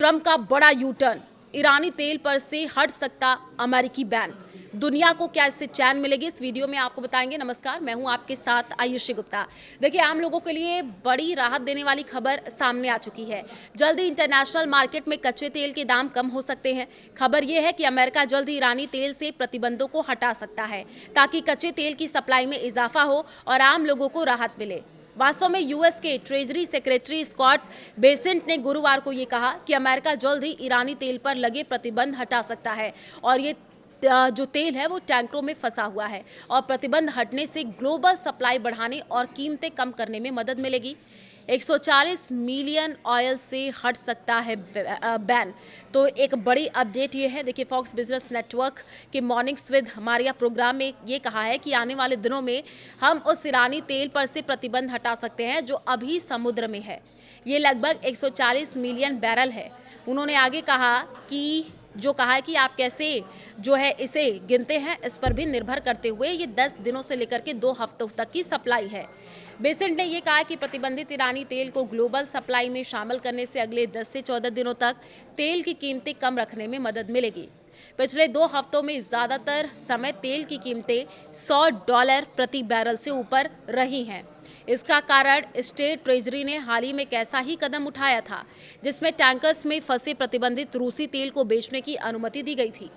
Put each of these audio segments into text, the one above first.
Trump का बड़ा U turn, ईरानी तेल पर से हट सकता अमेरिकी बैन। दुनिया को क्या इससे चैन मिलेगी, इस वीडियो में आपको बताएंगे। नमस्कार, मैं हूं आपके साथ आयुषी गुप्ता। देखिए, आम लोगों के लिए बड़ी राहत देने वाली खबर सामने आ चुकी है। जल्द ही इंटरनेशनल मार्केट में कच्चे तेल के दाम कम हो सकते हैं। खबर यह है कि अमेरिका जल्द ही ईरानी तेल से प्रतिबंधों को हटा सकता है, ताकि कच्चे तेल की सप्लाई में इजाफा हो और आम लोगों को राहत मिले। वास्तव में यूएस के ट्रेजरी सेक्रेटरी स्कॉट बेसेंट ने गुरुवार को ये कहा कि अमेरिका जल्द ही ईरानी तेल पर लगे प्रतिबंध हटा सकता है और ये जो तेल है वो टैंकरों में फंसा हुआ है और प्रतिबंध हटने से ग्लोबल सप्लाई बढ़ाने और कीमतें कम करने में मदद मिलेगी। 140 मिलियन ऑयल से हट सकता है बैन। तो एक बड़ी अपडेट ये है। देखिए, फॉक्स बिजनेस नेटवर्क के मॉर्निंग्स विद हमारे प्रोग्राम में ये कहा है कि आने वाले दिनों में हम उस ईरानी तेल पर से प्रतिबंध हटा सकते हैं जो अभी समुद्र में है। ये लगभग 140 मिलियन बैरल है। उन्होंने आगे कहा कि कि आप कैसे जो है इसे गिनते हैं, इस पर भी निर्भर करते हुए ये 10 दिनों से लेकर के 2 हफ्तों तक की सप्लाई है। बेसेंट ने ये कहा कि प्रतिबंधित ईरानी तेल को ग्लोबल सप्लाई में शामिल करने से अगले 10 से 14 दिनों तक तेल की कीमतें कम रखने में मदद मिलेगी। पिछले 2 हफ्तों में ज़्यादातर समय तेल की कीमतें $100 प्रति बैरल से ऊपर रही हैं। इसका कारण स्टेट ट्रेजरी ने हाल ही में एक ऐसा ही कदम उठाया था जिसमें टैंकर्स में फंसे प्रतिबंधित रूसी तेल को बेचने की अनुमति दी गई थी।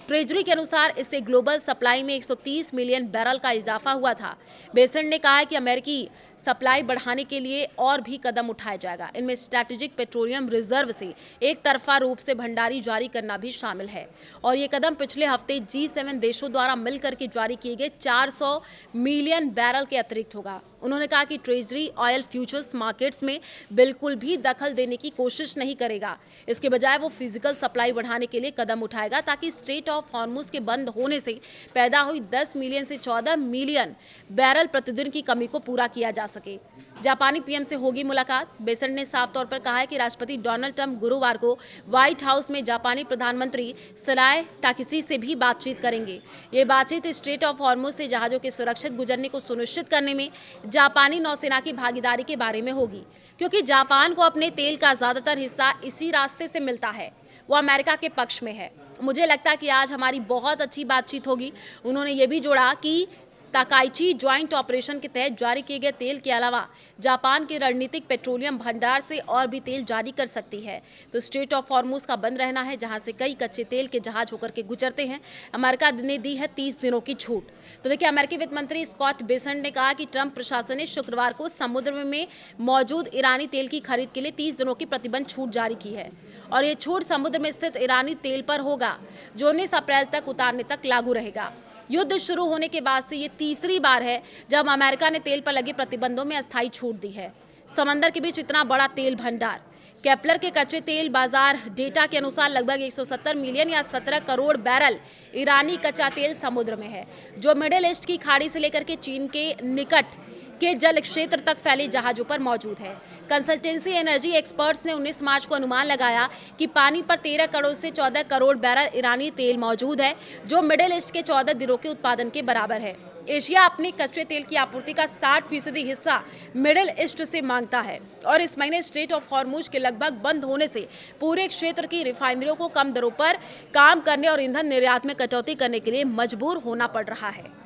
ट्रेजरी के अनुसार इससे ग्लोबल सप्लाई में 130 मिलियन बैरल का इजाफा हुआ था। बेसेंट ने कहा कि अमेरिकी सप्लाई बढ़ाने के लिए और भी कदम उठाया जाएगा। इनमें स्ट्रैटेजिक पेट्रोलियम रिजर्व से एक तरफा रूप से भंडारी जारी करना भी शामिल है और ये कदम पिछले हफ्ते G7 देशों द्वारा मिलकर के जारी किए गए 400 मिलियन बैरल के अतिरिक्त होगा। उन्होंने कहा कि ट्रेजरी ऑयल फ्यूचर्स मार्केट्स में बिल्कुल भी दखल देने की कोशिश नहीं करेगा। इसके बजाय वो फिजिकल सप्लाई बढ़ाने के लिए कदम उठाएगा ताकि स्ट्रेट ऑफ हॉर्मुज के बंद होने से पैदा हुई 10 मिलियन से 14 मिलियन बैरल प्रतिदिन की कमी को पूरा किया जा सके। जापानी पीएम से होगी मुलाकात। बेसेंट ने साफ तौर पर कहा है कि राष्ट्रपति डोनाल्ड ट्रंप गुरुवार को व्हाइट हाउस में जापानी प्रधानमंत्री सनाए ताकेशी से भी बातचीत करेंगे। ये बातचीत स्ट्रेट ऑफ हॉर्मुज से जहाजों के सुरक्षित गुजरने को सुनिश्चित करने में जापानी नौसेना की भागीदारी के बारे में होगी, क्योंकि जापान को अपने तेल का ज्यादातर हिस्सा इसी रास्ते से मिलता है। वो अमेरिका के पक्ष में है। मुझे लगता है कि आज हमारी बहुत अच्छी बातचीत होगी। उन्होंने ये भी जोड़ा कि ताकाइची ज्वाइंट ऑपरेशन के तहत जारी किए गए तेल के अलावा जापान के रणनीतिक पेट्रोलियम भंडार से और भी तेल जारी कर सकती है। तो स्ट्रेट ऑफ हॉर्मुज का बंद रहना है, जहां से कई कच्चे तेल के जहाज होकर के गुजरते हैं। अमेरिका ने दी है 30 दिनों की छूट। तो देखिए, अमेरिकी वित्त मंत्री स्कॉट बेसेंट ने कहा कि ट्रंप प्रशासन ने शुक्रवार को समुद्र में मौजूद ईरानी तेल की खरीद के लिए 30 दिनों की प्रतिबंध छूट जारी की है और ये छूट समुद्र में स्थित ईरानी तेल पर होगा, जो 19 अप्रैल तक उतारने तक लागू रहेगा। युद्ध शुरू होने के बाद से ये तीसरी बार है जब अमेरिका ने तेल पर लगे प्रतिबंधों में अस्थायी छूट दी है। समंदर के बीच इतना बड़ा तेल भंडार। केपलर के कच्चे तेल बाजार डेटा के अनुसार लगभग 170 मिलियन या 17 करोड़ बैरल ईरानी कच्चा तेल समुद्र में है, जो मिडिल ईस्ट की खाड़ी से लेकर के चीन के निकट के जल क्षेत्र तक फैले जहाजों पर मौजूद है। कंसल्टेंसी एनर्जी एक्सपर्ट्स ने 19 मार्च को अनुमान लगाया कि पानी पर 13 करोड़ से 14 करोड़ बैरल ईरानी तेल मौजूद है, जो मिडिल ईस्ट के 14 दिनों के उत्पादन के बराबर है। एशिया अपने कच्चे तेल की आपूर्ति का 60% हिस्सा मिडिल ईस्ट से मांगता है और इस महीने स्ट्रेट ऑफ हॉर्मुज के लगभग बंद होने से पूरे क्षेत्र की रिफाइनरियों को कम दरों पर काम करने और ईंधन निर्यात में कटौती करने के लिए मजबूर होना पड़ रहा है।